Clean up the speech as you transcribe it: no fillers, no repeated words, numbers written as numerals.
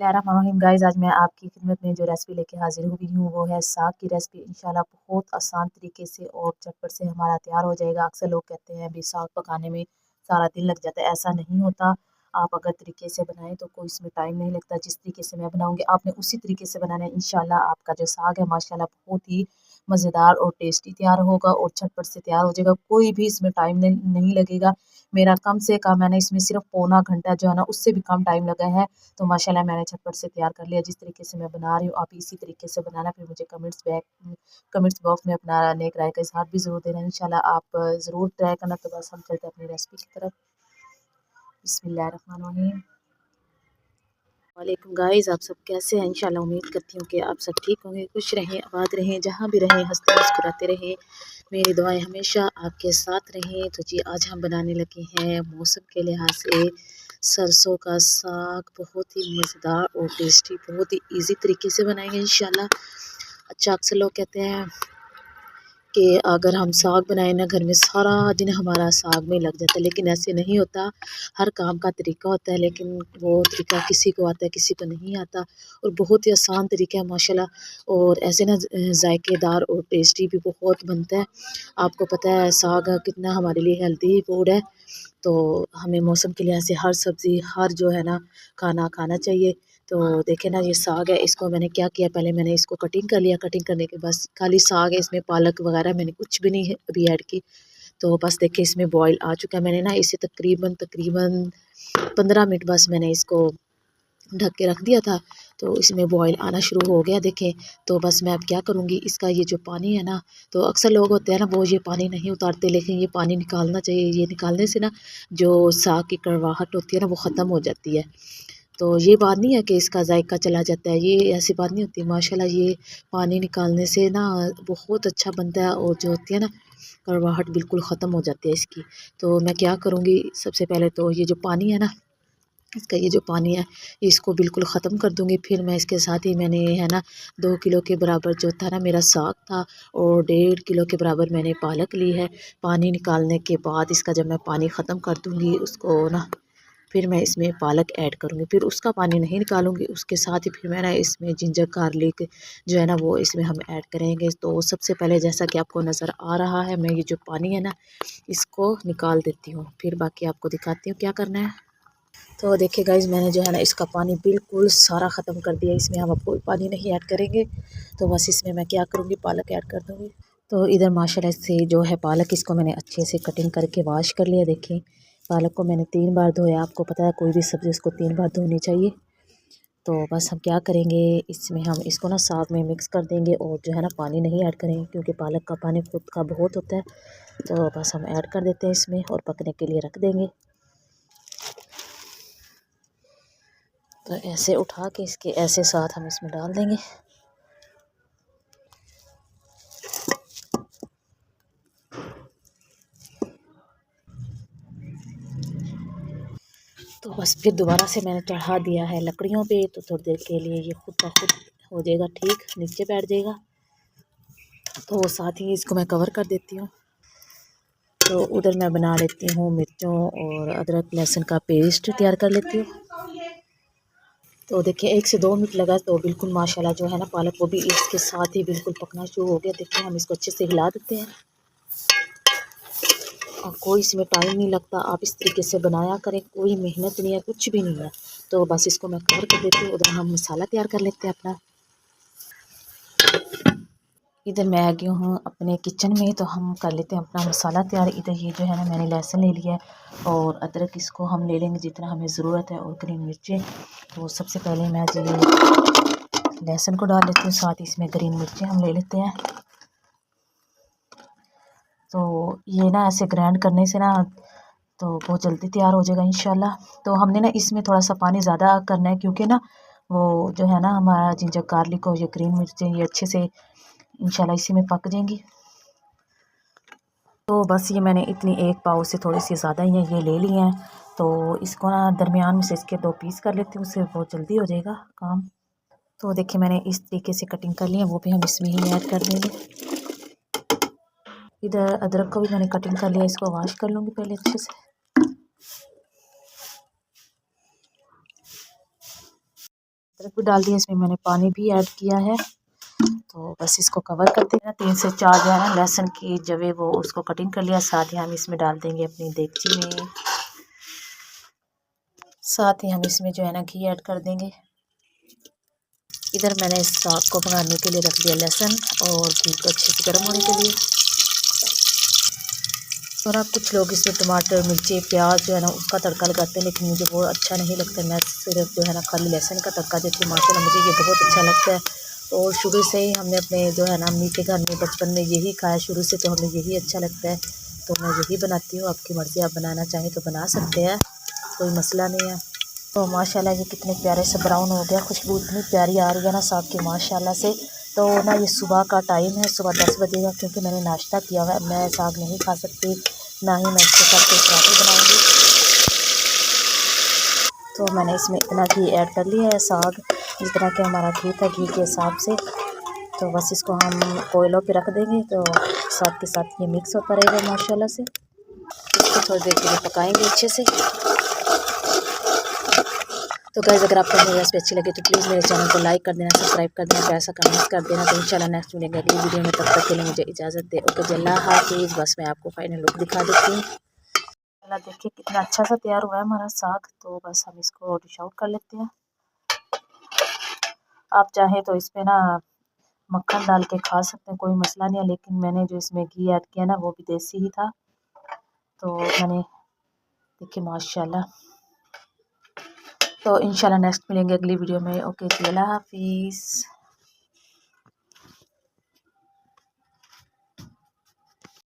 बिस्मिल्लाहिर्रहमानिर्रहीम गाइस, आज मैं आपकी खिदमत में जो रेसिपी लेके हाजिर हुई हूँ वो है साग की रेसिपी। इंशाल्लाह बहुत आसान तरीके से और झटपट से हमारा तैयार हो जाएगा। अक्सर लोग कहते हैं अभी साग पकाने में सारा दिन लग जाता है, ऐसा नहीं होता। आप अगर तरीके से बनाएं तो कोई इसमें टाइम नहीं लगता। जिस तरीके से मैं बनाऊंगी आपने उसी तरीके से बनाना है। इंशाल्लाह आपका जो साग है माशाल्लाह बहुत ही मज़ेदार और टेस्टी तैयार होगा और झटपट से तैयार हो जाएगा। कोई भी इसमें टाइम नहीं लगेगा। मेरा कम से कम मैंने इसमें सिर्फ पौना घंटा जो है ना उससे भी कम टाइम लगा है। तो माशाल्लाह मैंने झटपट से तैयार कर लिया। जिस तरीके से मैं बना रही हूँ आप इसी तरीके से बनाना। फिर मुझे कमेंट्स बॉक्स में अपना नेक राय का इज़हार भी ज़रूर देना। इंशाल्लाह आप ज़रूर ट्राई करना। तो बस हम चलते हैं अपनी रेसिपी की तरफ। बिस्मिल्लाहिर्रहमानिर्रहीम। वालेकुम गाइस, आप सब कैसे हैं? इंशाल्लाह उम्मीद करती हूँ कि आप सब ठीक होंगे, खुश रहें, आबाद रहें, जहाँ भी रहें हंसते मुस्कुराते रहें। मेरी दुआएं हमेशा आपके साथ रहें। तो जी आज हम बनाने लगे हैं मौसम के लिहाज से सरसों का साग। बहुत ही मज़ेदार और टेस्टी, बहुत ही इजी तरीके से बनाएंगे इंशाल्लाह। अच्छा, अक्सर लोग कहते हैं कि अगर हम साग बनाए ना घर में सारा दिन हमारा साग में लग जाता है, लेकिन ऐसे नहीं होता। हर काम का तरीका होता है, लेकिन वो तरीका किसी को आता है किसी को नहीं आता। और बहुत ही आसान तरीका है माशाल्लाह। और ऐसे ना जायकेदार और टेस्टी भी बहुत बनता है। आपको पता है साग कितना हमारे लिए हेल्दी फूड है। तो हमें मौसम के लिहाज से हर सब्ज़ी हर जो है ना खाना खाना चाहिए। तो देखे ना ये साग है, इसको मैंने क्या किया, पहले मैंने इसको कटिंग कर लिया। कटिंग करने के बाद खाली साग है, इसमें पालक वगैरह मैंने कुछ भी नहीं अभी ऐड की। तो बस देखिए इसमें बॉईल आ चुका है। मैंने ना इसे तकरीबन तकरीबन 15 मिनट बस मैंने इसको ढक के रख दिया था। तो इसमें बॉईल आना शुरू हो गया देखें। तो बस मैं अब क्या करूँगी, इसका ये जो पानी है ना, तो अक्सर लोग होते हैं ना वो ये पानी नहीं उतारते, लेकिन ये पानी निकालना चाहिए। ये निकालने से ना जो साग की कड़वाहट होती है ना वो ख़त्म हो जाती है। तो ये बात नहीं है कि इसका जायका चला जाता है, ये ऐसी बात नहीं होती। माशाल्लाह ये पानी निकालने से ना बहुत अच्छा बनता है और जो होती है ना कड़वाहट बिल्कुल ख़त्म हो जाती है इसकी। तो मैं क्या करूँगी, सबसे पहले तो ये जो पानी है ना, इसका ये जो पानी है इसको बिल्कुल ख़त्म कर दूँगी। फिर मैं इसके साथ ही मैंने है ना 2 किलो के बराबर जो था ना मेरा साग था और 1.5 किलो के बराबर मैंने पालक ली है। पानी निकालने के बाद इसका जब मैं पानी ख़त्म कर दूँगी उसको ना, फिर मैं इसमें पालक ऐड करूँगी। फिर उसका पानी नहीं निकालूँगी, उसके साथ ही फिर मैं ना इसमें जिंजर गार्लिक जो है ना वो इसमें हम ऐड करेंगे। तो सबसे पहले जैसा कि आपको नज़र आ रहा है मैं ये जो पानी है ना इसको निकाल देती हूँ, फिर बाकी आपको दिखाती हूँ क्या करना है। तो देखिए गाइज मैंने जो है ना इसका पानी बिल्कुल सारा ख़त्म कर दिया। इसमें हम अब कोई पानी नहीं ऐड करेंगे। तो बस इसमें मैं क्या करूँगी, पालक ऐड कर दूँगी। तो इधर माशाल्लाह से जो है पालक इसको मैंने अच्छे से कटिंग करके वॉश कर लिया। देखिए पालक को मैंने 3 बार धोया। आपको पता है कोई भी सब्ज़ी उसको 3 बार धोनी चाहिए। तो बस हम क्या करेंगे, इसमें हम इसको ना साग में मिक्स कर देंगे और जो है ना पानी नहीं ऐड करेंगे क्योंकि पालक का पानी खुद का बहुत होता है। तो बस हम ऐड कर देते हैं इसमें और पकने के लिए रख देंगे। तो ऐसे उठा के इसके ऐसे साथ हम इसमें डाल देंगे। तो बस फिर दोबारा से मैंने चढ़ा दिया है लकड़ियों पे। तो थोड़ी देर के लिए ये खुद ब खुद हो जाएगा ठीक, नीचे बैठ जाएगा। तो साथ ही इसको मैं कवर कर देती हूँ। तो उधर मैं बना लेती हूँ मिर्चों और अदरक लहसुन का पेस्ट तैयार कर लेती हूँ। तो देखिए 1 से 2 मिनट लगा तो बिल्कुल माशाल्लाह जो है ना पालक वो भी इसके साथ ही बिल्कुल पकना शुरू हो गया। देखिए हम इसको अच्छे से हिला देते हैं और कोई इसमें टाइम नहीं लगता। आप इस तरीके से बनाया करें, कोई मेहनत नहीं है, कुछ भी नहीं है। तो बस इसको मैं कवर कर देती हूँ। उधर हम मसाला तैयार कर लेते हैं अपना। इधर मैं आ गई हूँ अपने किचन में। तो हम कर लेते हैं अपना मसाला तैयार। इधर ये जो है ना मैंने लहसुन ले लिया है और अदरक इसको हम ले लेंगे जितना हमें ज़रूरत है और ग्रीन मिर्चें। तो सबसे पहले मैं जो लहसुन को डाल लेती हूँ, साथ ही इसमें ग्रीन मिर्चें हम ले लेते हैं। तो ये ना ऐसे ग्राइंड करने से ना तो बहुत जल्दी तैयार हो जाएगा इंशाल्लाह। तो हमने ना इसमें थोड़ा सा पानी ज़्यादा करना है क्योंकि ना वो जो है ना हमारा जिंजर गार्लिक और ये ग्रीन मिर्चें ये अच्छे से इंशाल्लाह इसी में पक जाएंगी। तो बस ये मैंने इतनी 1 पाव से थोड़ी सी ज़्यादा ही ये ले लिए हैं। तो इसको ना दरमियान में से इसके 2 पीस कर लेती हूँ, उससे बहुत जल्दी हो जाएगा काम। तो देखिए मैंने इस तरीके से कटिंग कर ली है, वो भी हम इसमें ही ऐड कर देंगे। इधर अदरक को भी मैंने कटिंग कर लिया, इसको वॉश कर लूँगी पहले अच्छे से। अदरक भी डाल दिया, इसमें मैंने पानी भी ऐड किया है। तो बस इसको कवर कर देना। 3 से 4 जो है ना लहसुन की जवे वो उसको कटिंग कर लिया। साथ ही हम इसमें डाल देंगे अपनी देगची में। साथ ही हम इसमें जो है ना घी ऐड कर देंगे। इधर मैंने इस साग को बनाने के लिए रख दिया लहसुन और घी को अच्छे से गर्म होने के लिए। और अब कुछ लोग इसमें टमाटर, मिर्ची, प्याज जो है ना उसका तड़का लगाते हैं, लेकिन मुझे वो अच्छा नहीं लगता। मैं सिर्फ जो है ना खाली लहसुन का तड़का देती हूँ। माशाल्लाह मुझे ये बहुत अच्छा लगता है। और शुरू से ही हमने अपने जो है ना अम्मी के घर में बचपन में यही खाया शुरू से, तो हमें यही अच्छा लगता है, तो मैं यही बनाती हूँ। आपकी मर्ज़ी, आप बनाना चाहें तो बना सकते हैं, कोई मसला नहीं है। तो माशाल्लाह ये कितने प्यारे से ब्राउन हो गया, खुशबू इतनी प्यारी आ रही है ना साग की माशाल्लाह से। तो ना ये सुबह का टाइम है, सुबह 10 बजे का, क्योंकि मैंने नाश्ता किया हुआ है। मैं साग नहीं खा सकती, ना ही मैं इसके साथ कोई पराठे बनाऊँगी। तो मैंने इसमें इतना घी ऐड कर लिया है, साग जितना कि हमारा घी था घी के हिसाब से। तो बस इसको हम कोयलों पे रख देंगे, तो साथ के साथ ये मिक्स होता रहेगा माशाल्लाह से। इसको थोड़ी देर के लिए पकाएंगे अच्छे से। तो गाइस अगर आपको मेरी रेसिपी अच्छी लगे तो प्लीज़ मेरे चैनल को लाइक कर देना, सब्सक्राइब कर देना, प्यार सा कमेंट्स कर देना। तो इंशाल्लाह नेक्स्ट मिलेंगे अगली वीडियो में, तब तक के लिए मुझे इजाज़त दे। ओके जी, अल्लाह हाफिज़। बस मैं आपको फाइनल लुक दिखा देती हूँ। अल्लाह देखिए कितना अच्छा सा तैयार हुआ है हमारा साग। तो बस हम इसको डिश आउट कर लेते हैं। आप चाहें तो इसमें ना मक्खन डाल के खा सकते हैं, कोई मसला नहीं है, लेकिन मैंने जो इसमें घी ऐड किया ना वो भी देसी ही था। तो मैंने देखिए माशाल्लाह। तो इंशाल्लाह नेक्स्ट मिलेंगे अगली वीडियो में। ओके जी, अल्लाह हाफिज़।